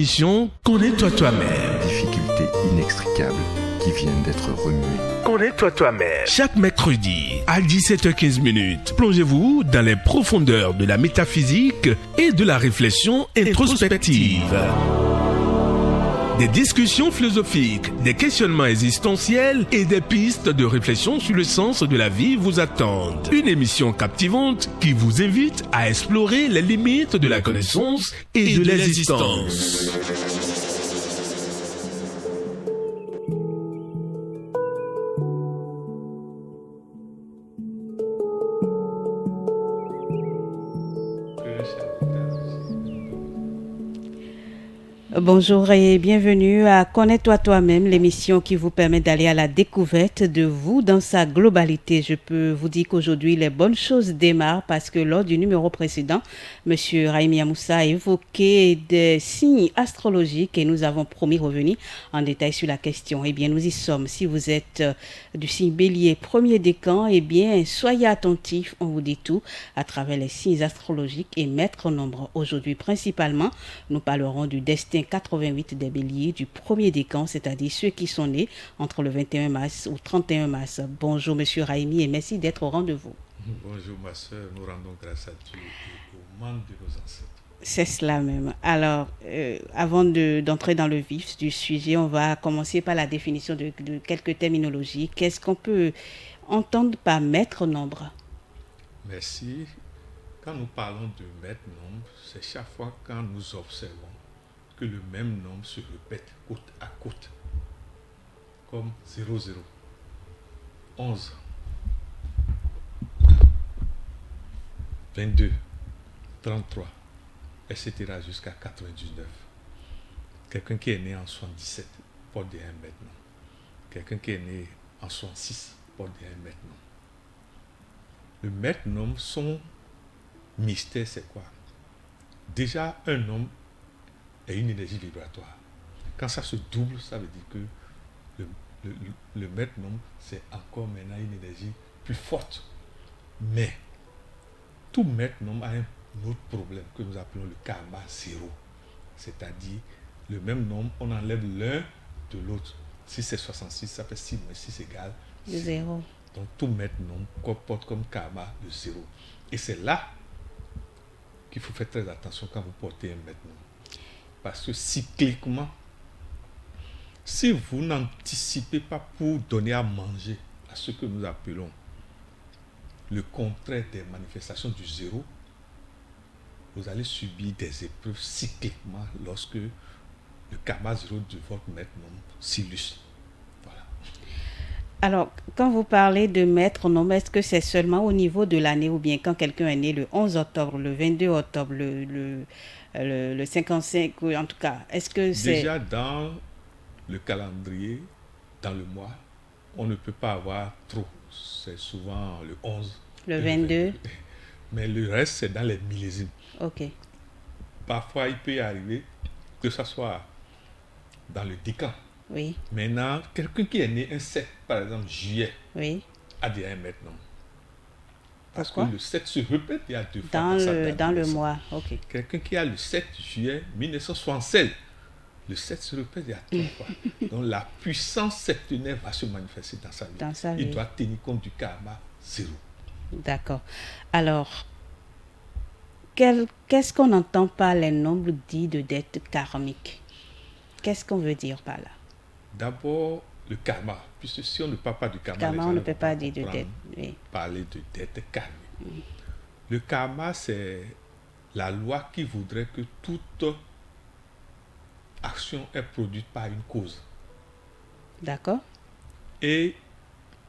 Mission Connais-toi toi-même. Difficultés inextricables qui viennent d'être remuées. Connais-toi toi-même. Chaque mercredi à 17h15, plongez-vous dans les profondeurs de la métaphysique et de la réflexion introspective. Des discussions philosophiques, des questionnements existentiels et des pistes de réflexion sur le sens de la vie vous attendent. Une émission captivante qui vous invite à explorer les limites de la connaissance et de l'existence. Bonjour et bienvenue à Connais-toi toi-même, l'émission qui vous permet d'aller à la découverte de vous dans sa globalité. Je peux vous dire qu'aujourd'hui, les bonnes choses démarrent parce que lors du numéro précédent, M. Raimi Amoussa a évoqué des signes astrologiques et nous avons promis revenir en détail sur la question. Eh bien, nous y sommes. Si vous êtes du signe Bélier, premier décan, eh bien, soyez attentifs, on vous dit tout à travers les signes astrologiques et maître nombre. Aujourd'hui, principalement, nous parlerons du destin 88 des béliers du premier décan, c'est-à-dire ceux qui sont nés entre le 21 mars ou 31 mars. Bonjour Monsieur Raimi et merci d'être au rendez-vous. Bonjour ma soeur, nous rendons grâce à Dieu et aux membres de nos ancêtres. C'est cela même. Alors, avant d'entrer dans le vif du sujet, on va commencer par la définition de quelques terminologies. Qu'est-ce qu'on peut entendre par maître nombre? Merci. Quand nous parlons de maître nombre, c'est chaque fois quand nous observons que le même nombre se répète côte à côte, comme 00, 11, 22, 33, etc. jusqu'à 99. Quelqu'un qui est né en 77 porte des 1 maintenant. Quelqu'un qui est né en 66 porte des 1 maintenant. Le maître nombre, son mystère, c'est quoi? Déjà, un nombre est une énergie vibratoire. Quand ça se double, ça veut dire que le maître nombre, c'est encore maintenant une énergie plus forte. Mais tout maître nombre a un autre problème que nous appelons le karma zéro. C'est-à-dire, le même nombre, on enlève l'un de l'autre. Si c'est 66, ça fait 6 moins 6 égale 0. Donc tout maître nombre comporte comme karma le zéro. Et c'est là qu'il faut faire très attention quand vous portez un maître nombre. Parce que cycliquement, si vous n'anticipez pas pour donner à manger à ce que nous appelons le contraire des manifestations du zéro, vous allez subir des épreuves cycliquement lorsque le karma zéro de votre maître nombre s'illustre. Voilà. Alors, quand vous parlez de maître nombre, est-ce que c'est seulement au niveau de l'année ou bien quand quelqu'un est né le 11 octobre, le 22 octobre, le 55, en tout cas, est-ce que c'est... Déjà dans le calendrier, dans le mois, on ne peut pas avoir trop. C'est souvent le 11. Le 22. Mais le reste, c'est dans les millésimes. Ok. Parfois, il peut y arriver que ce soit dans le décan. Oui. Maintenant, quelqu'un qui est né un 7, par exemple, juillet, Oui. a des 1 maintenant. Parce Pourquoi? que le 7 se répète il y a 2 fois. Dans le mois, ok. Quelqu'un qui a le 7 juillet 1976, le 7 se répète il y a 3 fois. Donc la puissance septenaire va se manifester dans sa vie. Il doit tenir compte du karma zéro. D'accord. Alors, qu'est-ce qu'on entend par les nombres dits de dettes karmiques? Qu'est-ce qu'on veut dire par là? D'abord, le karma. Puisque si on ne parle pas du karma, on ne peut pas dire de dette. Oui. Parler de dette karmique. Le karma, c'est la loi qui voudrait que toute action est produite par une cause. D'accord. Et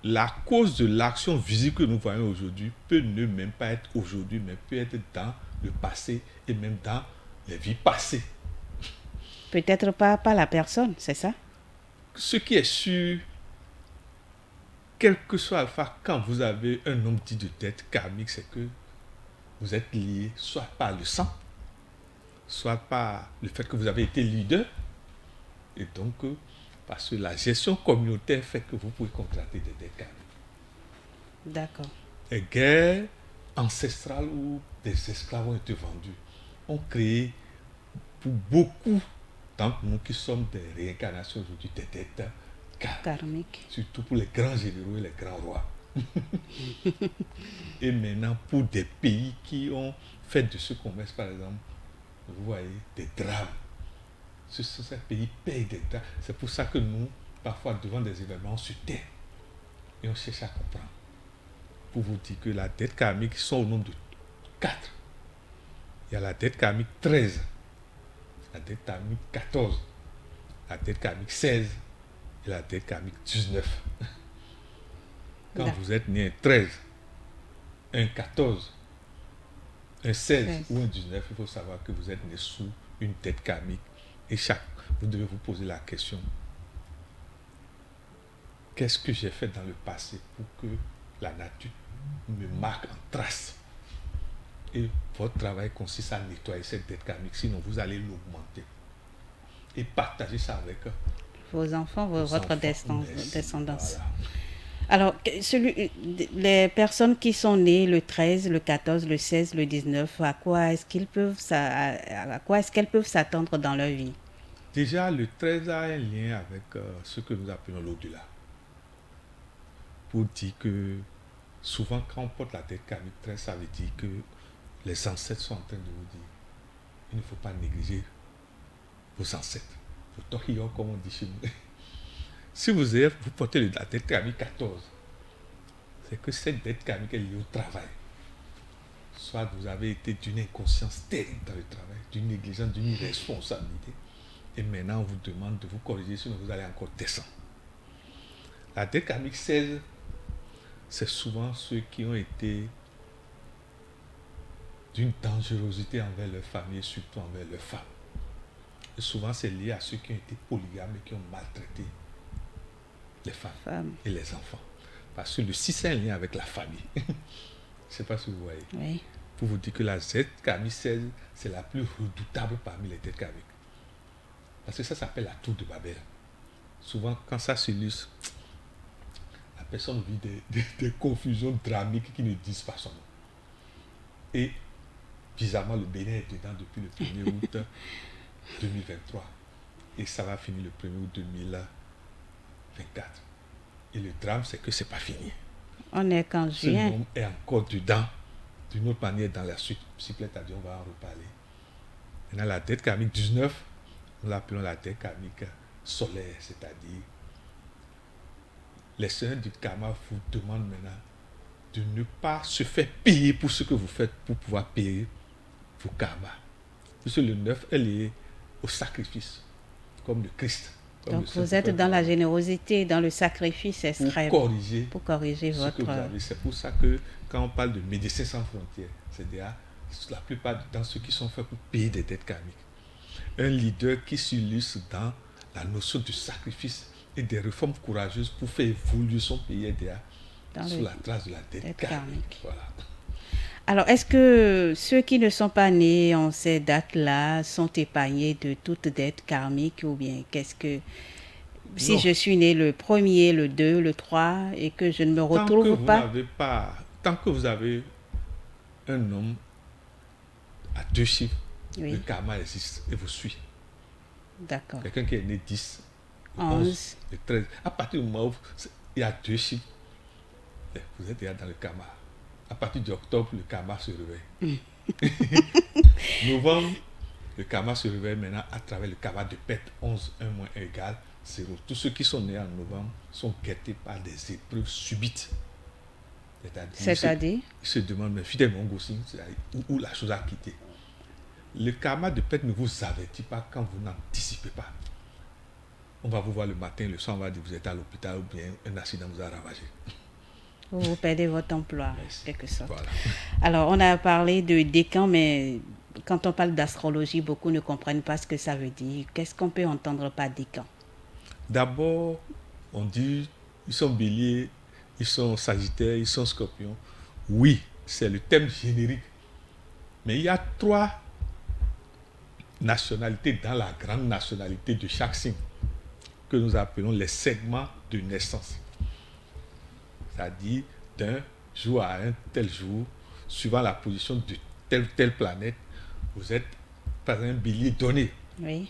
la cause de l'action visible que nous voyons aujourd'hui peut ne même pas être aujourd'hui, mais peut être dans le passé et même dans les vies passées. Peut-être pas la personne, c'est ça? Ce qui est sûr, quel que soit alpha, quand vous avez un nombre dit de dette karmique, c'est que vous êtes lié soit par le sang, soit par le fait que vous avez été leader, et donc parce que la gestion communautaire fait que vous pouvez contracter des dettes karmiques. D'accord. Les guerres ancestrales où des esclaves ont été vendus ont créé pour beaucoup Donc, nous qui sommes des réincarnations aujourd'hui, des dettes Karmique. surtout pour les grands généraux et les grands rois. Et maintenant, pour des pays qui ont fait de ce commerce, par exemple, vous voyez, des drames. Ces pays payent des drames. C'est pour ça que nous, parfois, devant des événements, on se tait et on cherche à comprendre. Pour vous dire que la dette karmique sont au nombre de 4. Il y a la dette karmique 13, la dette karmique 14, la dette karmique 16 et la dette karmique 19. Quand vous êtes né un 13, un 14, un 16 ou un 19, il faut savoir que vous êtes né sous une dette karmique. Et vous devez vous poser la question, qu'est-ce que j'ai fait dans le passé pour que la nature me marque en trace? Et votre travail consiste à nettoyer cette dette karmique, sinon vous allez l'augmenter. Et partager ça avec vos enfants, votre descendance. Voilà. Alors, les personnes qui sont nées le 13, le 14, le 16, le 19, à quoi est-ce qu'elles peuvent s'attendre dans leur vie? Déjà, le 13 a un lien avec ce que nous appelons l'au-delà. Pour dire que souvent, quand on porte la dette karmique 13, ça veut dire que les ancêtres sont en train de vous dire il ne faut pas négliger vos ancêtres. Vos tohio, comme on dit chez nous. Si vous portez la dette karmique 14, c'est que cette dette karmique est liée au travail. Soit vous avez été d'une inconscience terrible dans le travail, d'une négligence, d'une irresponsabilité. Et maintenant, on vous demande de vous corriger, sinon vous allez encore descendre. La dette karmique 16, c'est souvent ceux qui ont été d'une dangerosité envers leur famille et surtout envers leurs femmes. Et souvent, c'est lié à ceux qui ont été polygames et qui ont maltraité les femmes et les enfants. Parce que le 6 a un lien avec la famille. Je ne sais pas si vous voyez. Oui. Pour vous dire que la dette karmique 16, c'est la plus redoutable parmi les dettes karmiques. Parce que ça s'appelle la tour de Babel. Souvent, quand ça s'illustre, la personne vit des confusions dramiques qui ne disent pas son nom. Et bizarrement, le Bénin est dedans depuis le 1er août 2023. Et ça va finir le 1er août 2024. Et le drame, c'est que ce n'est pas fini. On est qu'en juin. Ce nom est encore dedans. D'une autre manière, dans la suite, si plaît à Dieu, on va en reparler. Maintenant, la dette karmique 19, nous l'appelons la dette karmique solaire, c'est-à-dire les seigneurs du karma vous demandent maintenant de ne pas se faire payer pour ce que vous faites pour pouvoir payer vos karmas. Puisque le 9 est lié au sacrifice, comme le Christ. Donc vous êtes dans la générosité, dans le sacrifice extrême. Pour corriger votre... que vous avez. C'est pour ça que quand on parle de Médecins sans frontières, c'est-à-dire la plupart dans ceux qui sont faits pour payer des dettes karmiques. Un leader qui s'illustre dans la notion du sacrifice et des réformes courageuses pour faire évoluer son pays sur la trace de la dette karmique. Voilà. Alors, est-ce que ceux qui ne sont pas nés en ces dates-là sont épargnés de toute dette karmique ou bien qu'est-ce que... Si je suis né le 1er, le 2, le 3 et que je ne me retrouve tant que vous avez un nombre à 2 chiffres, le karma existe et vous suit. D'accord. Quelqu'un qui est né 10, 11, le 13, à partir du moment où il y a 2 chiffres, vous êtes déjà dans le karma. À partir d'octobre, le karma se réveille. Novembre, le karma se réveille maintenant à travers le karma de pète 11, 1 moins 1 égale 0. Tous ceux qui sont nés en novembre sont guettés par des épreuves subites. C'est-à-dire ils se demandent, mais finalement, où la chose a quitté. Le karma de pète ne vous avertit pas quand vous n'anticipez pas. On va vous voir le matin, le soir, on va dire que vous êtes à l'hôpital ou bien un accident vous a ravagé. Vous perdez votre emploi, en quelque sorte. Voilà. Alors, on a parlé de décan, mais quand on parle d'astrologie, beaucoup ne comprennent pas ce que ça veut dire. Qu'est-ce qu'on peut entendre par décan? D'abord, on dit, ils sont béliers, ils sont sagittaires, ils sont scorpions. Oui, c'est le thème générique. Mais il y a 3 nationalités dans la grande nationalité de chaque signe, que nous appelons les segments de naissance. C'est-à-dire, d'un jour à un tel jour, suivant la position de telle planète, vous êtes par un bélier donné. Oui.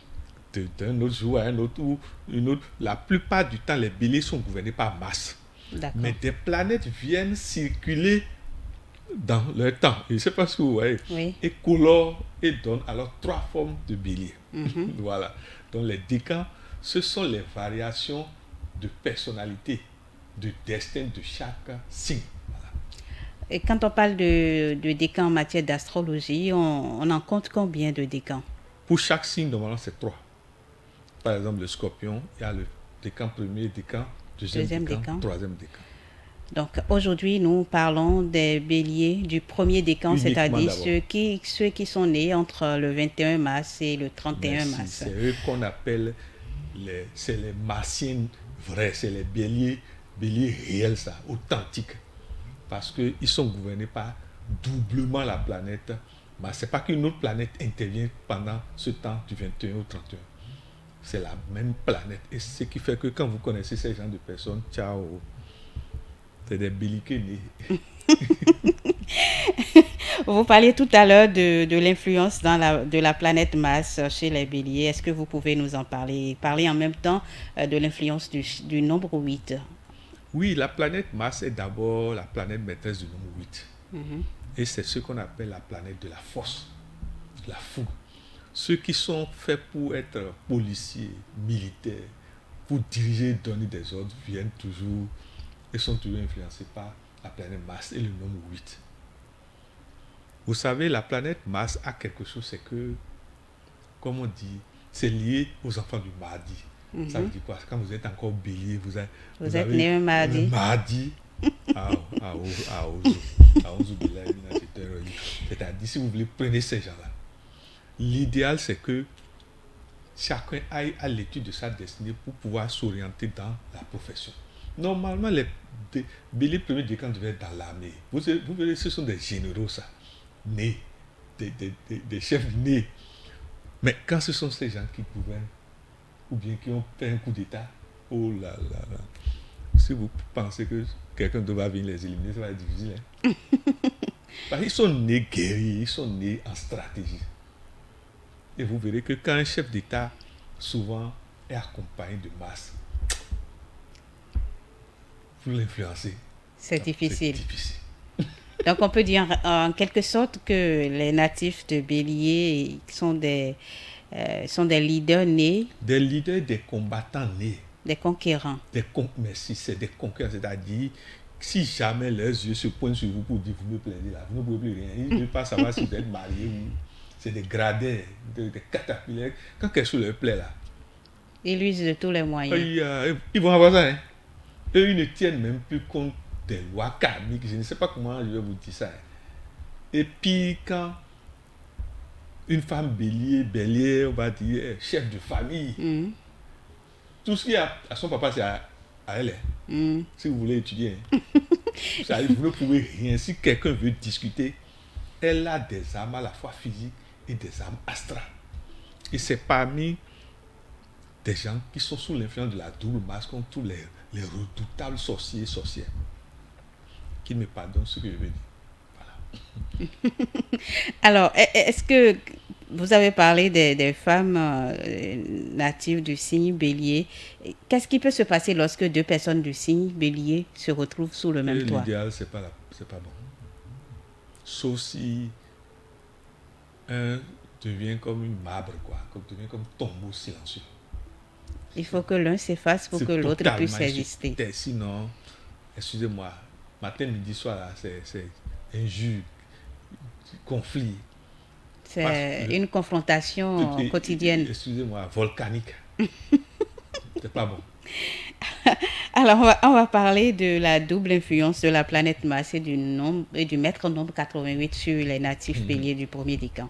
d'un autre jour à un autre ou une autre. La plupart du temps, les béliers sont gouvernés par Mars. D'accord. Mais des planètes viennent circuler dans leur temps. Je ne sais pas si vous voyez. Oui. Et colorent et donnent alors 3 formes de bélier. Mhm. Voilà. Donc les décans, ce sont les variations de personnalité, de destin de chaque signe. Voilà. Et quand on parle de décans en matière d'astrologie, on en compte combien de décans? Pour chaque signe, normalement, c'est 3. Par exemple, le scorpion, il y a le décan premier décan, deuxième décan, troisième décan. Donc aujourd'hui, nous parlons des béliers du premier décan, Uniquement c'est-à-dire d'abord. ceux qui sont nés entre le 21 mars et le 31 Merci. mars. C'est eux qu'on appelle c'est les martiens vrais, c'est les béliers réels, ça, authentiques. Parce qu'ils sont gouvernés par doublement la planète. Mais ce n'est pas qu'une autre planète intervient pendant ce temps du 21 au 31. C'est la même planète. Et ce qui fait que quand vous connaissez ces gens de personnes, ciao, c'est des béliqués nés. Vous parliez tout à l'heure de l'influence de la planète Mars chez les béliers. Est-ce que vous pouvez nous en parler? Parler en même temps de l'influence du nombre 8. Oui, la planète Mars est d'abord la planète maîtresse du nombre 8. Mhm. Et c'est ce qu'on appelle la planète de la force, de la fougue. Ceux qui sont faits pour être policiers, militaires, pour diriger, donner des ordres, viennent toujours et sont toujours influencés par la planète Mars et le nombre 8. Vous savez, la planète Mars a quelque chose, c'est que, comme on dit, c'est lié aux enfants du mardi. Mhm. Ça veut dire quoi? Quand vous êtes encore bélier, vous Êtes avez né un mardi. le mardi à Ozu. C'est-à-dire, si vous voulez, prenez ces gens-là. L'idéal, c'est que chacun aille à l'étude de sa destinée pour pouvoir s'orienter dans la profession. Normalement, les béliers premiers décans devaient être dans l'armée. Vous verrez, ce sont des généraux, ça. Nés. Des chefs nés. Mais quand ce sont ces gens qui gouvernent, ou bien qui ont fait un coup d'État, oh là là là. Si vous pensez que quelqu'un doit venir les éliminer, ça va être difficile. Hein? Parce qu'ils sont nés guerriers, ils sont nés en stratégie. Et vous verrez que quand un chef d'État, souvent, est accompagné de masse, pour l'influencer, C'est difficile. C'est difficile. Donc on peut dire en quelque sorte que les natifs de Bélier sont des leaders nés. Des leaders, des combattants nés. Des conquérants. Mais si c'est des conquérants, c'est-à-dire, si jamais leurs yeux se pointent sur vous pour dire vous me plaisez là, vous ne pouvez plus rien. Ils ne veulent pas savoir si vous êtes marié ou c'est des gradins, des catapilaires. Quand quelque chose leur plaît là, Ils usent de tous les moyens. Ils vont avoir ça. Hein. Eux, ils ne tiennent même plus compte des lois karmiques. Je ne sais pas comment je vais vous dire ça. Hein. Et puis, quand une femme bélier, on va dire, chef de famille, tout ce qu'il y a à son papa, c'est à elle. Hein. Si vous voulez étudier, hein. Vous ne pouvez rien. Si quelqu'un veut discuter, elle a des armes à la fois physiques et des armes astrales. Et c'est parmi des gens qui sont sous l'influence de la double masse, comme tous les redoutables sorciers et sorcières. Qu'ils me pardonnent ce que je veux dire. Voilà. Alors, est-ce que vous avez parlé des femmes natives du signe bélier? Qu'est-ce qui peut se passer lorsque deux personnes du signe bélier se retrouvent sous le même toit? L'idéal, c'est pas bon. Sauf si un devient comme une marbre, devient comme tombeau silencieux. Il faut que l'un s'efface pour que l'autre puisse exister. Sinon, excusez-moi, matin, midi, soir, là, c'est injure, conflit. C'est une confrontation quotidienne. Excusez-moi, volcanique. C'est pas bon. Alors, on va parler de la double influence de la planète Mars et du maître nombre 88 sur les natifs béliers du premier décan.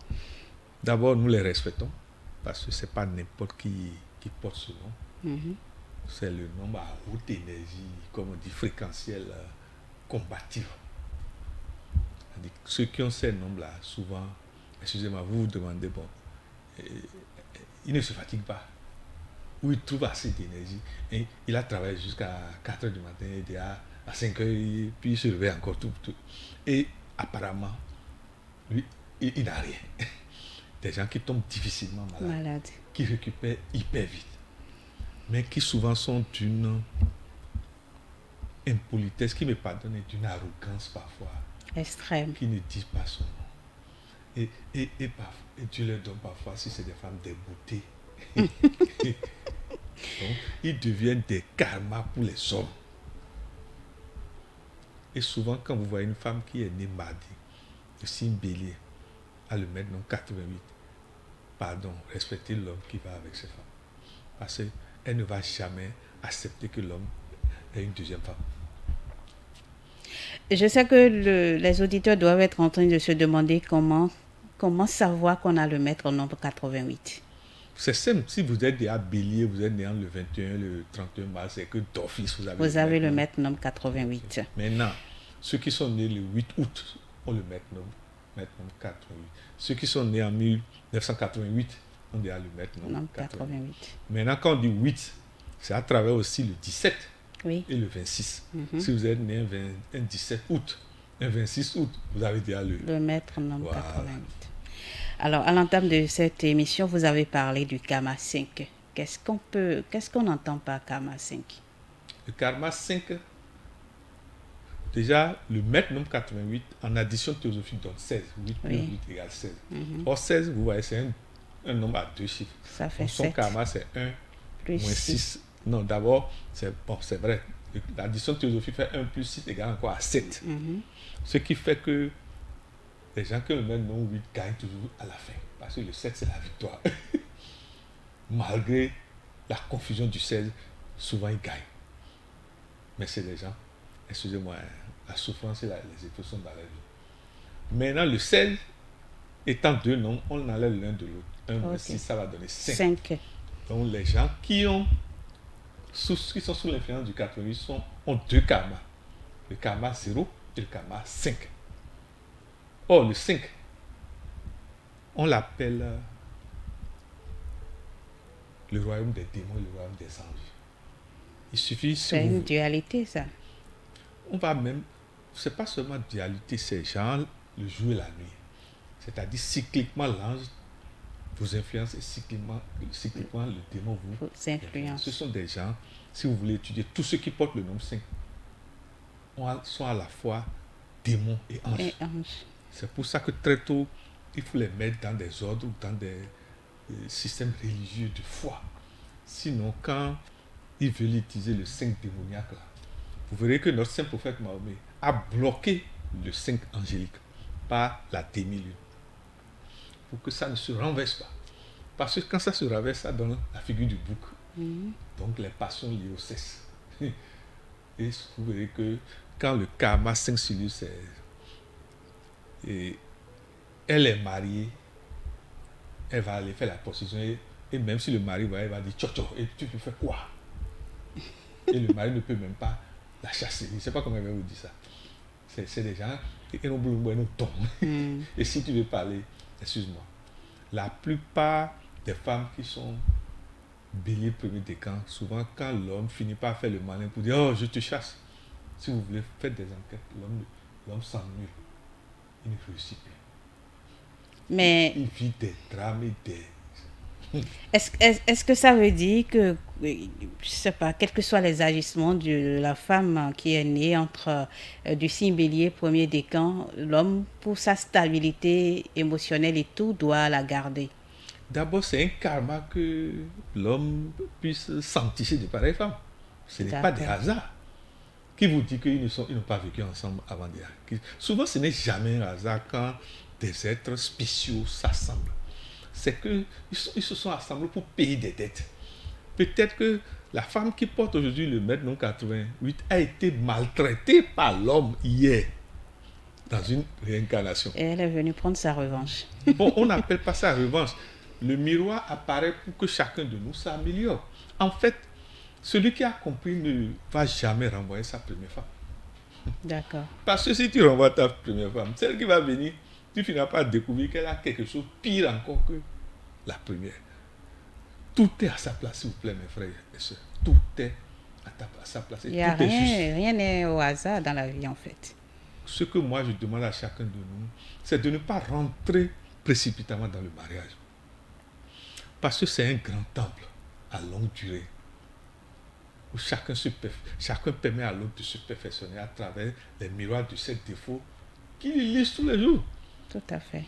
D'abord, nous les respectons, parce que ce n'est pas n'importe qui porte ce nom. C'est le nombre à haute énergie, comme on dit, fréquentiel, combatif. Ceux qui ont ces nombres-là, souvent, excusez-moi, vous demandez, bon, ils ne se fatiguent pas, ou ils trouvent assez d'énergie. Et il a travaillé jusqu'à 4 h du matin, et à 5 h, puis il se réveille encore tout. Et apparemment, lui, il n'a rien. des gens qui tombent difficilement Malade. qui récupèrent hyper vite, mais qui souvent sont d'une impolitesse, qui me pardonne, et d'une arrogance parfois, Extrême. qui ne disent pas son nom. Et Dieu leur donne parfois, si c'est des femmes, des beautés. Donc, ils deviennent des karmas pour les hommes. Et souvent, quand vous voyez une femme qui est née mardi, le signe bélier, à le mettre dans 88, pardon, respectez l'homme qui va avec ses femmes. Parce qu'elle ne va jamais accepter que l'homme ait une deuxième femme. Je sais que les auditeurs doivent être en train de se demander comment savoir qu'on a le maître nombre 88. C'est simple, si vous êtes déjà bélier, vous êtes né le 21, le 31 mars, c'est que d'office vous avez le maître nombre 88. Maintenant, ceux qui sont nés le 8 août ont le maître nombre 88. Ceux qui sont nés en 1988 ont déjà le maître nombre 88. Maintenant, quand on dit 8, c'est à travers aussi le 17 oui. et le 26. Si vous êtes né un 17 août, un 26 août, vous avez déjà le maître nombre 88. Alors, à l'entame de cette émission, vous avez parlé du karma 5. Qu'est-ce qu'on entend par karma 5? Le karma 5, déjà, le maître nombre 88, en addition théosophique, donne 16. 8 plus 8 égale 16. Or, 16, vous voyez, c'est un nombre à deux chiffres. Ça fait donc, son 7. karma, c'est 1 plus moins 6. Non, d'abord, c'est vrai. L'addition théosophique fait 1 plus 6 égale encore à 7. Ce qui fait que les gens qui ont le même nom 8 gagnent toujours à la fin. Parce que le 7, c'est la victoire. Malgré la confusion du 16, souvent ils gagnent. Mais c'est des gens, excusez-moi, la souffrance et les épreuves sont dans la vie. Maintenant, le 16, étant deux noms, on enlève l'un de l'autre. 1 moins 6, ça va donner 5. Donc les gens qui sont sous l'influence du 88 ont deux karmas. Le karma 0 et le karma 5. Or, le 5, on l'appelle le royaume des démons et le royaume des anges. Il suffit... C'est une dualité, ça. On va même... C'est pas seulement dualité, c'est genre le jour et la nuit. C'est-à-dire cycliquement l'ange vous influence et cycliquement le démon vous influence. Ce sont des gens, si vous voulez étudier, tous ceux qui portent le nombre 5 sont à la fois démons et anges. C'est pour ça que très tôt, il faut les mettre dans des ordres ou dans des systèmes religieux de foi. Sinon, quand ils veulent utiliser le 5 démoniaque, là, vous verrez que notre saint prophète Mahomet a bloqué le 5 angélique par la demi-lune. Pour que ça ne se renverse pas. Parce que quand ça se renverse, ça donne la figure du bouc. Donc les passions liées au sexe. Et vous verrez que quand le karma 5 sur lui, et elle est mariée, elle va aller faire la procession et même si le mari va, elle va dire tcho, et tu peux faire quoi? Et le mari ne peut même pas la chasser. Je ne sais pas comment elle va vous dire ça. C'est des gens qui nous tombent. Et si tu veux parler, excuse-moi, la plupart des femmes qui sont bélier premier décan, souvent quand l'homme finit par faire le malin pour dire oh je te chasse, si vous voulez faire des enquêtes, l'homme s'ennuie. Il ne réussit plus. Mais il vit des drames et des... Est-ce que ça veut dire que, je sais pas, quels que soient les agissements de la femme qui est née entre du signe bélier, premier décan, l'homme, pour sa stabilité émotionnelle et tout, doit la garder? D'abord, c'est un karma que l'homme puisse s'enticher de pareilles femmes. Ce n'est pas des hasards. Qui vous dit qu'ils n'ont pas vécu ensemble avant d'hier? Souvent, ce n'est jamais un hasard quand des êtres spéciaux s'assemblent. C'est qu'ils se sont assemblés pour payer des dettes. Peut-être que la femme qui porte aujourd'hui le maître nom 88 a été maltraitée par l'homme hier dans une réincarnation. Et elle est venue prendre sa revanche. Bon, on n'appelle pas ça revanche. Le miroir apparaît pour que chacun de nous s'améliore. En fait, celui qui a compris ne va jamais renvoyer sa première femme. D'accord. Parce que si tu renvoies ta première femme, celle qui va venir, tu finiras par découvrir qu'elle a quelque chose de pire encore que la première. Tout est à sa place, s'il vous plaît, mes frères et sœurs. Tout est à sa place. Il n'y a rien n'est au hasard dans la vie, en fait. Ce que moi, je demande à chacun de nous, c'est de ne pas rentrer précipitamment dans le mariage. Parce que c'est un grand temple à longue durée, où chacun permet à l'autre de se perfectionner à travers les miroirs de ses défauts qu'il illustre tous les jours. Tout à fait.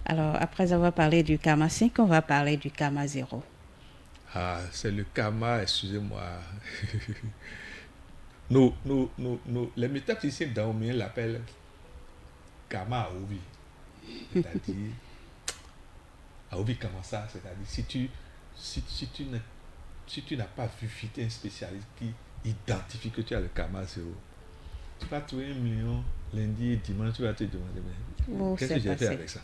Alors, après avoir parlé du karma 5, on va parler du karma 0. Ah, c'est le karma, excusez-moi. Les métaphysiciens daomiens l'appellent karma Aovi. C'est-à-dire, Aovi, comment ça? C'est-à-dire, si tu n'as pas vu vite un spécialiste qui identifie que tu as le karma 0, tu vas trouver 1 million lundi et dimanche, tu vas te demander, mais qu'est-ce que j'ai fait avec ça?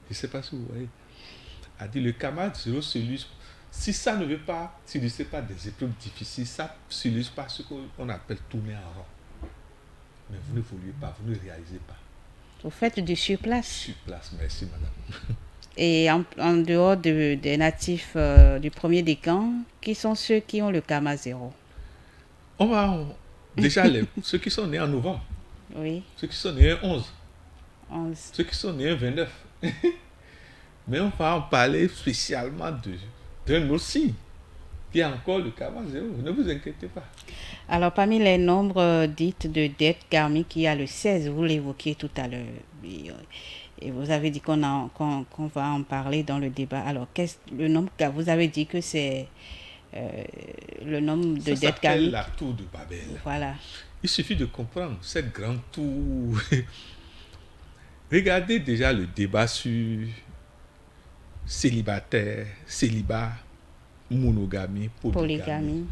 Je ne sais pas si vous voyez. A dit le karma 0 s'illustre. Si ça ne veut pas s'illustrer par des épreuves difficiles, ça s'illustre par ce qu'on appelle tourner en rond. Mais vous n'évoluez pas, vous ne réalisez pas. Vous faites du surplace. Surplace, merci madame. Et en dehors des natifs du premier décan, qui sont ceux qui ont le karma 0? Déjà, ceux qui sont nés en novembre. Oui. Ceux qui sont nés en 11. 11. Ceux qui sont nés en 29. Mais on va en parler spécialement d'un autre signe qui a encore le karma 0. Ne vous inquiétez pas. Alors, parmi les nombres dites de dettes karmiques, il y a le 16, vous l'évoquiez tout à l'heure. Et vous avez dit qu'on va en parler dans le débat. Alors, le nombre, vous avez dit que c'est le nombre de dettes karmiques. Ça s'appelle la tour de Babel. Voilà. Il suffit de comprendre cette grande tour. Regardez déjà le débat sur célibataire, célibat, monogamie, polygamie.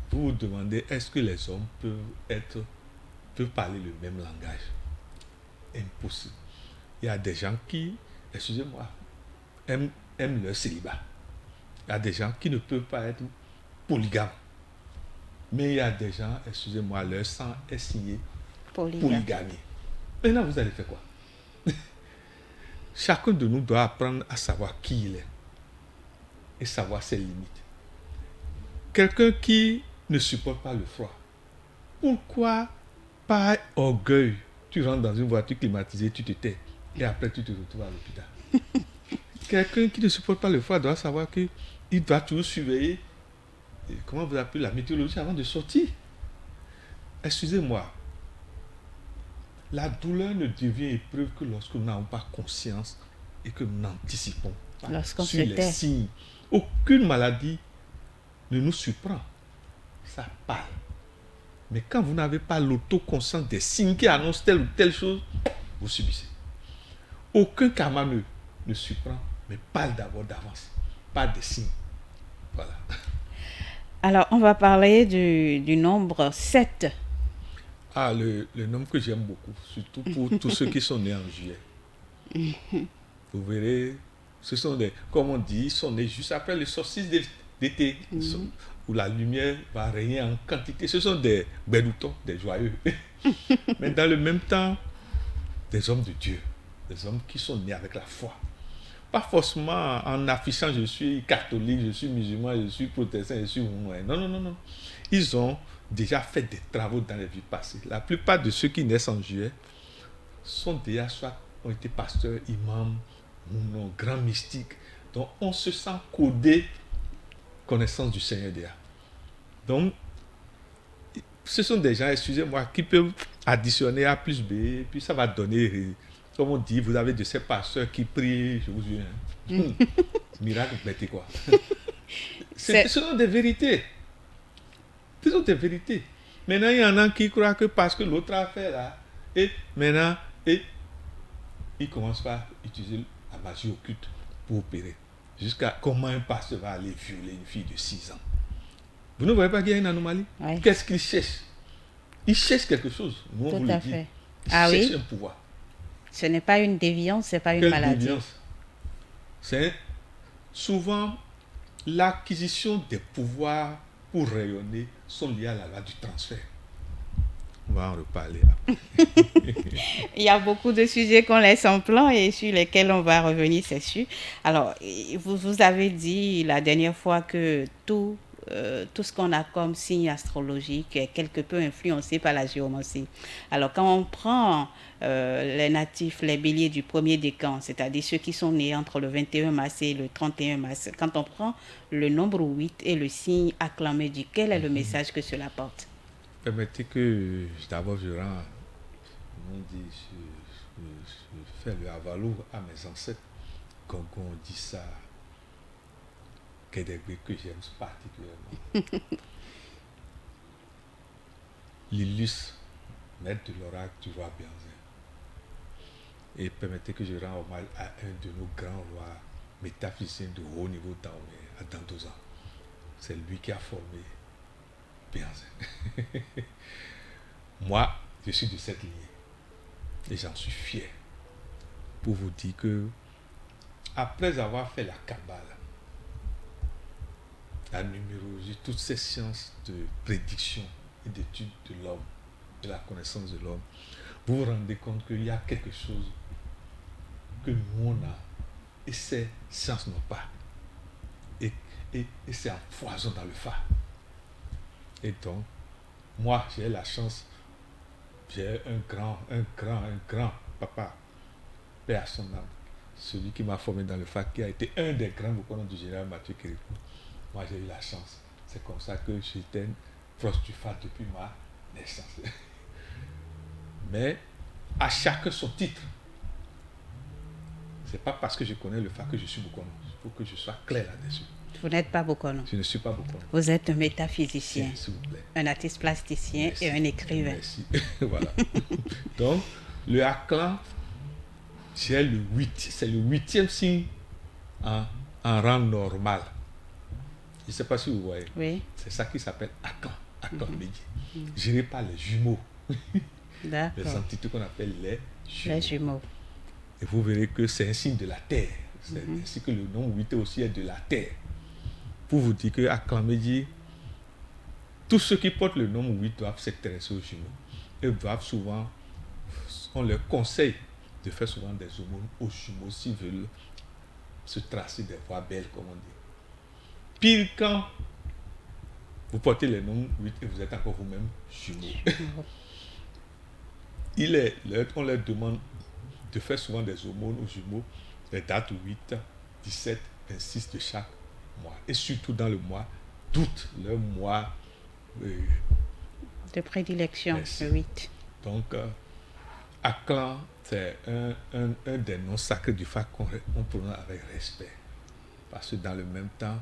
Vous vous demandez, est-ce que les hommes peuvent parler le même langage? Impossible. Il y a des gens qui, excusez-moi, aiment leur célibat. Il y a des gens qui ne peuvent pas être polygames. Mais il y a des gens, excusez-moi, leur sang est signé polygamie. Maintenant, vous allez faire quoi? Chacun de nous doit apprendre à savoir qui il est et savoir ses limites. Quelqu'un qui ne supporte pas le froid, pourquoi, par orgueil, tu rentres dans une voiture climatisée, tu te tais et après tu te retrouves à l'hôpital? Quelqu'un qui ne supporte pas le froid doit savoir qu'il doit toujours surveiller, comment vous appelez, la météorologie avant de sortir. Excusez-moi, la douleur ne devient épreuve que lorsque nous n'avons pas conscience et que nous n'anticipons pas sur les signes. Aucune maladie ne nous surprend. Ça parle. Mais quand vous n'avez pas l'autoconscience des signes qui annoncent telle ou telle chose, vous subissez. Aucun karma ne surprend, mais parle d'abord d'avance. Pas des signes. Voilà. Alors, on va parler du nombre 7. Ah, le nombre que j'aime beaucoup, surtout pour tous ceux qui sont nés en juillet. Vous verrez, ce sont des, comme on dit, ils sont nés juste après le solstice d'été, où la lumière va régner en quantité. Ce sont des bédoutons, des joyeux. Mais dans le même temps, des hommes de Dieu, des hommes qui sont nés avec la foi. Pas forcément en affichant je suis catholique, je suis musulman, je suis protestant, je suis moumouin. Non. Ils ont déjà fait des travaux dans les vies passées. La plupart de ceux qui naissent en juillet sont déjà soit ont été pasteurs, imams, ou grands mystiques. Donc on se sent codé connaissance du Seigneur déjà. Donc ce sont des gens, excusez-moi, qui peuvent additionner A plus B, et puis ça va donner, comme on dit, vous avez de ces pasteurs qui prient, je vous dis, miracle, mettez quoi. Ce sont des vérités. Ce sont des vérités. Maintenant, il y en a qui croient que parce que l'autre a fait là, et maintenant, ils commencent par utiliser la magie occulte pour opérer. Jusqu'à comment un pasteur va aller violer une fille de 6 ans. Vous ne voyez pas qu'il y a une anomalie? Oui. Qu'est-ce qu'il cherche? Il cherche quelque chose. Nous, on vous le dit. Il cherche un pouvoir. Ce n'est pas une déviance, ce n'est pas une maladie. Déviance? C'est souvent l'acquisition des pouvoirs pour rayonner sont liés à la loi du transfert. On va en reparler après. Il y a beaucoup de sujets qu'on laisse en plan et sur lesquels on va revenir, c'est sûr. Alors, vous avez dit la dernière fois que tout tout ce qu'on a comme signe astrologique est quelque peu influencé par la géomancie. Alors, quand on prend les natifs, les béliers du premier décan, c'est-à-dire ceux qui sont nés entre le 21 mars et le 31 mars, quand on prend le nombre 8 et le signe acclamé, quel est le message que cela porte? Permettez que d'abord je rends, on dit, je fais le avalo à mes ancêtres. Quand on dit ça, que j'aime particulièrement. L'illustre maître de l'oracle du roi Bianzin. Et permettez que je rende hommage à un de nos grands rois métaphysiciens de haut niveau à Dandoza. C'est lui qui a formé Bianzin. Moi, je suis de cette lignée. Et j'en suis fier. Pour vous dire que, après avoir fait la Kabbale, la numérologie, toutes ces sciences de prédiction et d'étude de l'homme, de la connaissance de l'homme, vous vous rendez compte qu'il y a quelque chose que nous on a et ces sciences n'ont pas. Et c'est un poison dans le phare. Et donc, moi, j'ai la chance, j'ai un grand papa, paix à son âme, celui qui m'a formé dans le phare, qui a été un des grands vocons du général Mathieu Kérékou. Moi, j'ai eu la chance. C'est comme ça que j'étais proche du phare depuis ma naissance. Mais à chacun son titre. C'est pas parce que je connais le phare que je suis Bokono. Il faut que je sois clair là-dessus. Vous n'êtes pas Bokono. Je ne suis pas Bokono. Vous êtes un métaphysicien, s'il vous plaît. un artiste plasticien. Merci. Et un écrivain. Merci. Voilà. Donc, le Aklan, c'est le 8e signe en rang normal. Je ne sais pas si vous voyez. Oui. C'est ça qui s'appelle Aklan Médié. Géré par les jumeaux. D'accord. Les entités qu'on appelle les jumeaux. Les jumeaux. Et vous verrez que c'est un signe de la terre. C'est ainsi que le nom 8 aussi est de la terre. Pour vous dire que Aklan Médié, tous ceux qui portent le nom 8 doivent s'intéresser aux jumeaux. Et doivent souvent, on leur conseille de faire souvent des aumônes aux jumeaux s'ils veulent se tracer des voies belles, comme on dit. Pire quand vous portez les noms 8 et vous êtes encore vous-même jumeaux. On leur demande de faire souvent des aumônes aux jumeaux, les dates 8, 17, 26 de chaque mois. Et surtout dans le mois d'août, le mois de prédilection, merci. le 8. Donc, Aklan, c'est un des noms sacrés du phare qu'on prononce avec respect. Parce que dans le même temps,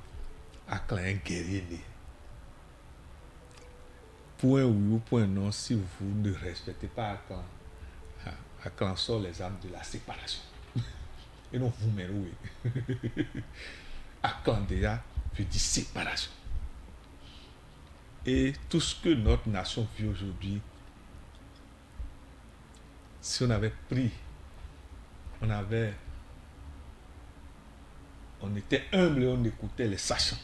Aklan est un guerrier né. Point oui ou point non, si vous ne respectez pas Aklan, Aklan sort les armes de la séparation. Et non vous mais oui. Aklan déjà veut dire séparation. Et tout ce que notre nation vit aujourd'hui, si on avait pris, on était humble et on écoutait les sachants,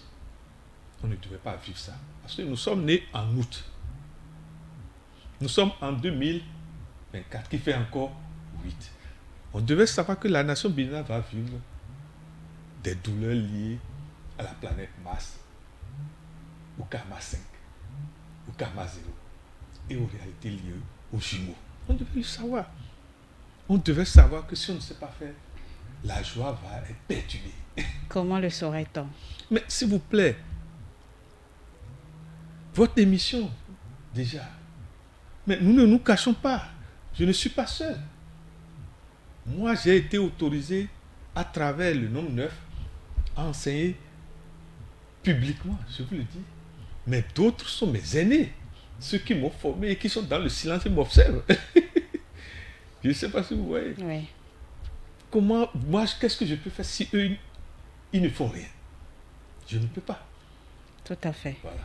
on ne devait pas vivre ça. Parce que nous sommes nés en août. Nous sommes en 2024, qui fait encore 8. On devait savoir que la nation béninoise va vivre des douleurs liées à la planète Mars, au karma 5, au karma 0, et aux réalités liées aux jumeaux. On devait le savoir. On devait savoir que si on ne sait pas faire, la joie va être perturbée. Comment le saurait-on? Mais s'il vous plaît, votre émission, déjà, mais nous ne nous cachons pas. Je ne suis pas seul. Moi, j'ai été autorisé à travers le nombre 9 à enseigner publiquement, je vous le dis. Mais d'autres sont mes aînés, ceux qui m'ont formé et qui sont dans le silence et m'observent. Je ne sais pas si vous voyez. Oui. Comment, moi, qu'est-ce que je peux faire si eux, ils ne font rien? Je ne peux pas. Tout à fait. Voilà.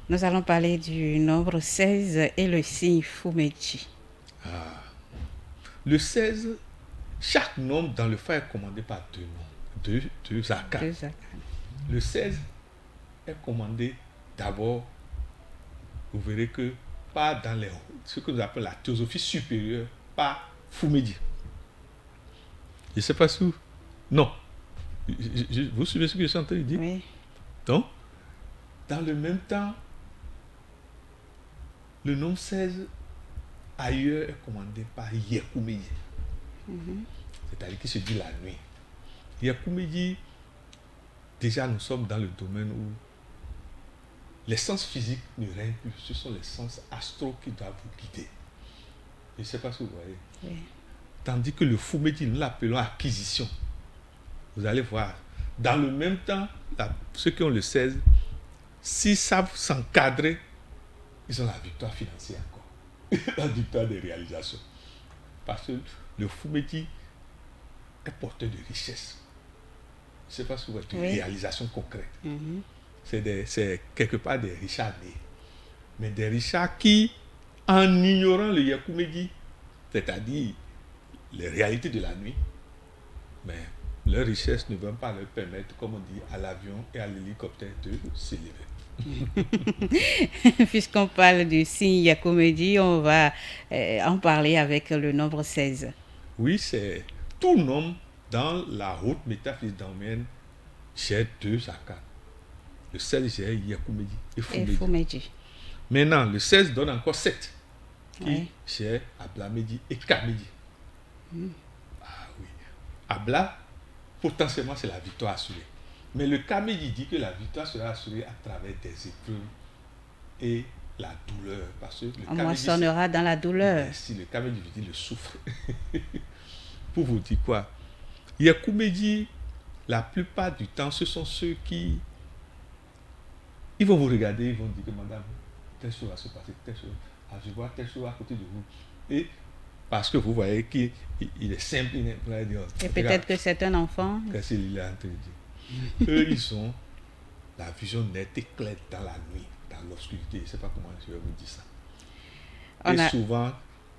Nous allons parler du nombre 16 et le signe Fumeji. Le 16, chaque nombre dans le phare est commandé par deux noms, deux arcanes. Deux arcanes. Le 16 est commandé d'abord, vous verrez que pas dans ce que nous appelons la théosophie supérieure, pas Fumeji. Je ne sais pas si vous... Non. Vous suivez ce que je suis en train de dire? Oui. Donc, Dans le même temps, le nombre 16 ailleurs est commandé par Yekumiji. C'est-à-dire qui se dit la nuit. Yekumiji, déjà nous sommes dans le domaine où les sens physiques ne règnent plus, ce sont les sens astraux qui doivent vous guider. Je ne sais pas si vous voyez. Oui. Tandis que le Fumeji, nous l'appelons acquisition. Vous allez voir, dans le même temps, ceux qui ont le 16, s'ils savent s'encadrer, ils ont la victoire financière encore. La victoire des réalisations. Parce que le Fumeji est porteur de richesse. Je ne sais pas si vous voyez, de réalisations concrètes. C'est quelque part des richards nés. Mais des richards qui, en ignorant le Yakumeji, c'est-à-dire les réalités de la nuit, mais leur richesse ne va pas leur permettre, comme on dit, à l'avion et à l'hélicoptère de s'élever. Puisqu'on parle du signe Yakumeji, on va en parler avec le nombre 16. Oui, c'est tout nombre dans la haute métaphysique daoméenne, j'ai 2 arcanes. Le 16, j'ai Yakumeji et Fumeji. Maintenant, le 16 donne encore 7. Qui j'ai Ablameji et Kameji. Ah oui. Abla, potentiellement, c'est la victoire assurée. Mais le Kameji dit que la victoire sera assurée à travers des épreuves et la douleur. Parce que le on moissonnera dans la douleur. Si le Kameji veut dire le souffre. Pour vous dire quoi? Yakumeji, la plupart du temps, ce sont ceux qui... Ils vont vous regarder, ils vont dire que madame, telle chose va se passer, telle chose, je vois telle chose à côté de vous. Et parce que vous voyez qu'il est simple, il est plein de dire. Et peut-être que c'est un enfant. Qu'est-ce qu'il est en train de dire? Eux, ils ont la vision nette et claire dans la nuit, dans l'obscurité. Je ne sais pas comment je vais vous dire ça. Souvent,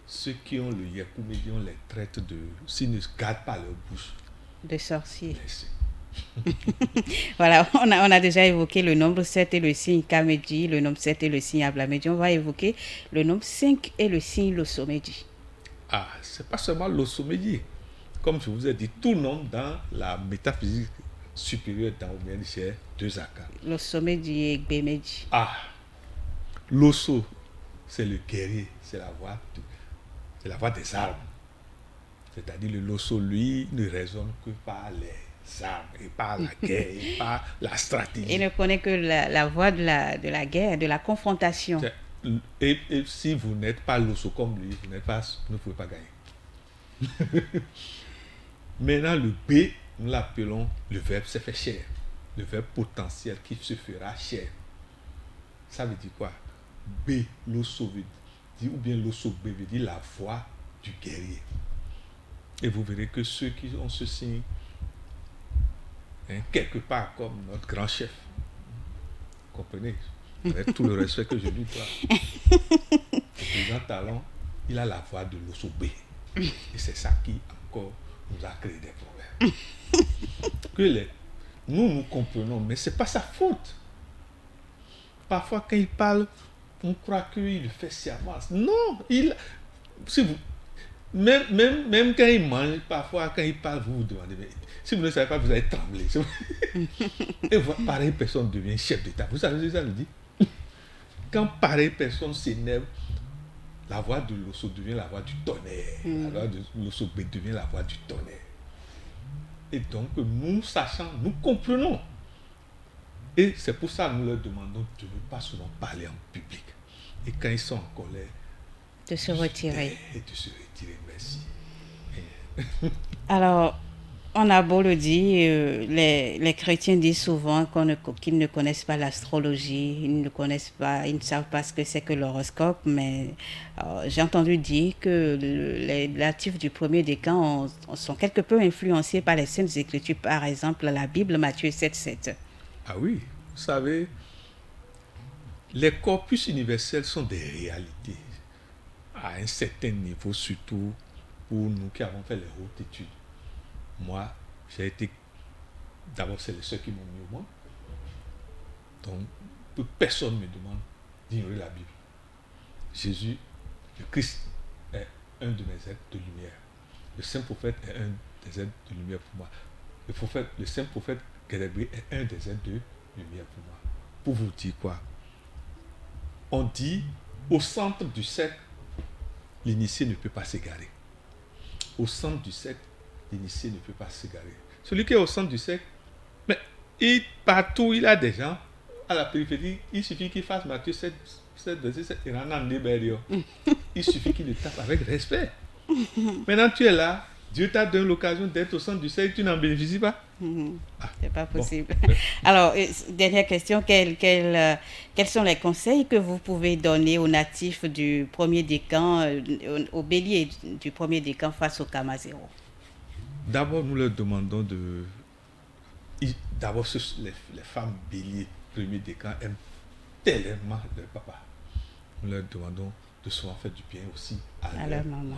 ceux qui ont le Yakumeji, on les traite de, s'ils ne gardent pas leur bouche, de sorciers. Voilà, on a déjà évoqué le nombre 7 et le signe Kameji, le nombre 7 et le signe Ablameji. On va évoquer le nombre 5 et le signe Losomeji. Ah, c'est pas seulement Losomeji. Comme je vous ai dit, tout nombre dans la métaphysique supérieure daoméenne, c'est 2 arcanes. Losomeji et Gbemeji. Ah, Loso, c'est le guerrier, c'est la voix des armes. C'est-à-dire le Loso, lui, ne raisonne que par les armes et par la guerre et par la stratégie. Il ne connaît que la voie de la guerre, de la confrontation. Et si vous n'êtes pas Loso comme lui, vous ne pouvez pas gagner. Maintenant, le B, nous l'appelons le verbe se fait chair. Le verbe potentiel qui se fera chair. Ça veut dire quoi? B, Loso veut dire, ou bien Loso B veut dire la voix du guerrier. Et vous verrez que ceux qui ont ce signe, quelque part comme notre grand chef, comprenez, avec tout le respect que je lui dois, le président Talon, il a la voix de Loso B. Et c'est ça qui encore nous a créé des problèmes. Nous comprenons, mais ce n'est pas sa faute. Parfois, quand il parle, on croit qu'il le fait sciemment. Non, même quand il mange, parfois, quand il parle, vous vous demandez, mais si vous ne savez pas, vous allez trembler. Et pareille personne devient chef d'État. Vous savez ce que ça veut dire? Quand pareille personne s'énerve, la voix de Loso devient la voix du tonnerre. La voix de Loso devient la voix du tonnerre. Et donc, nous sachant, nous comprenons. Et c'est pour ça que nous leur demandons de ne pas souvent parler en public. Et quand ils sont en colère, de se retirer. Et de se retirer, merci. Alors, on a beau le dire, les chrétiens disent souvent qu'ils ne connaissent pas l'astrologie, ils ne savent pas ce que c'est que l'horoscope, mais j'ai entendu dire que les natifs du premier décan sont quelque peu influencés par les Saintes Écritures, par exemple la Bible, Matthieu 7,7. Ah oui, vous savez, les corpus universels sont des réalités à un certain niveau, surtout pour nous qui avons fait les hautes études. Moi, j'ai été... D'abord, c'est les seuls qui m'ont mis au monde. Donc, personne ne me demande d'ignorer la Bible. Jésus, le Christ, est un de mes êtres de lumière. Le saint prophète est un des êtres de lumière pour moi. Le saint prophète Grégory est un des êtres de lumière pour moi. pour vous dire quoi? On dit, au centre du cercle, l'initié ne peut pas s'égarer. Au centre du cercle, l'initié ne peut pas s'égarer. Celui qui est au centre du cercle, mais partout il a des gens à la périphérie, il suffit qu'il fasse Matthieu 7, il suffit qu'il le tape avec respect. Maintenant tu es là, Dieu t'a donné l'occasion d'être au centre du cercle, tu n'en bénéficies pas? C'est pas possible. Bon. Alors, dernière question, quels sont les conseils que vous pouvez donner aux natifs du premier décan, aux béliers du premier décan face au Karma Zéro? D'abord, nous leur demandons de... D'abord, les femmes béliers premier décan aiment tellement leur papa. Nous leur demandons de souvent faire du bien aussi à leur maman.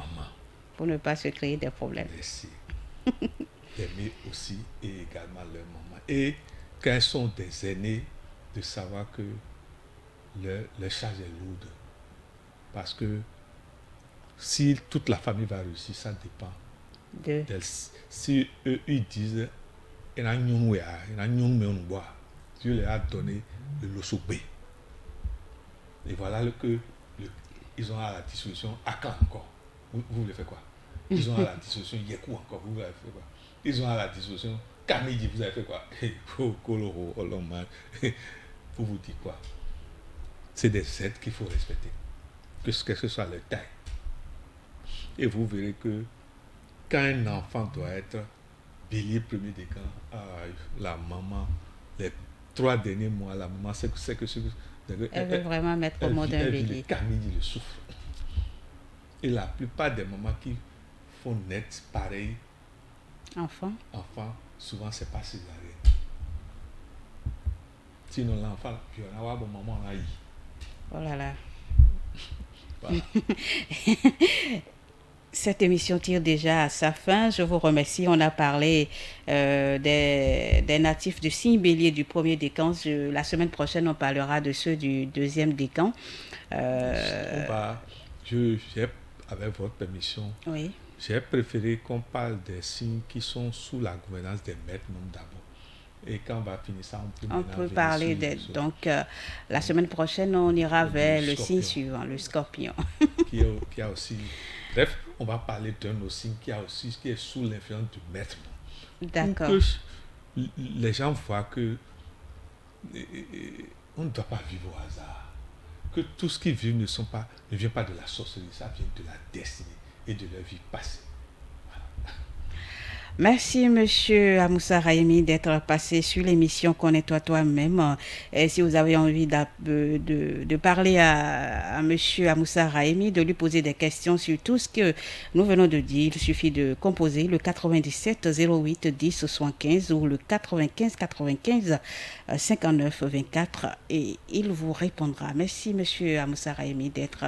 Pour ne pas se créer des problèmes. Merci. D'aimer aussi et également leur maman. Et quand elles sont des aînés, de savoir que leur charge est lourde. Parce que si toute la famille va réussir, ça dépend d'elles. Si eux, ils disent, Dieu leur a donné le losopé. Et voilà ils ont à la dissolution Akan encore. Vous voulez faire quoi? Ils ont à la dissolution Yekou encore. Vous avez fait quoi? Ils ont à la dissolution Kamidi. Vous avez fait quoi? Pour vous dire quoi? C'est des êtres qu'il faut respecter. Que ce soit leur taille. Et vous verrez que quand un enfant doit être bélier premier décan, la maman, les 3 derniers mois, la maman sait que elle veut vraiment mettre au mot d'un bélier. Camille le souffre. Et la plupart des mamans qui font naître pareil, enfant, souvent c'est pas césarienne. Sinon l'enfant, puis on a bon maman a eu. Oh là là. Voilà. Cette émission tire déjà à sa fin. Je vous remercie. On a parlé des natifs du signe bélier du premier décan. La semaine prochaine, on parlera de ceux du deuxième décan. Avec votre permission, oui. J'ai préféré qu'on parle des signes qui sont sous la gouvernance des maîtres membres d'abord. Et quand on va finir ça, on peut parler donc la semaine prochaine, on ira vers le signe suivant, le scorpion. qui a aussi... Bref, on va parler d'un autre signe qui est sous l'influence du maître. D'accord. Pour que les gens voient que on ne doit pas vivre au hasard. Que tout ce qu'ils vivent ne vient pas de la sorcellerie, ça vient de la destinée et de leur vie passée. Merci, Monsieur Amoussa Raimi, d'être passé sur l'émission Connais-toi toi-même. Et si vous avez envie de parler à Monsieur Amoussa Raimi, de lui poser des questions sur tout ce que nous venons de dire, il suffit de composer le 97 08 10 75 ou le 95 95 59 24 et il vous répondra. Merci, Monsieur Amoussa Raimi, d'être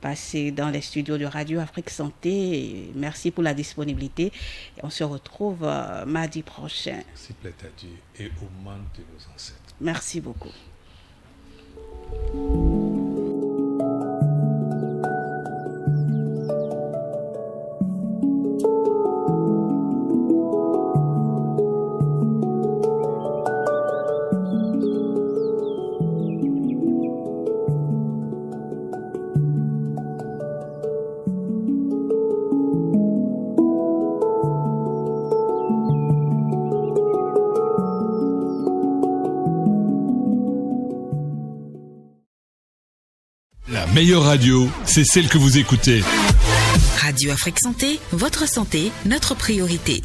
passé dans les studios de Radio Afrique Santé. Merci pour la disponibilité. Et on se retrouve mardi prochain. S'il plaît à Dieu et au monde de nos ancêtres. Merci beaucoup. La meilleure radio, c'est celle que vous écoutez. Radio Afrique Santé, votre santé, notre priorité.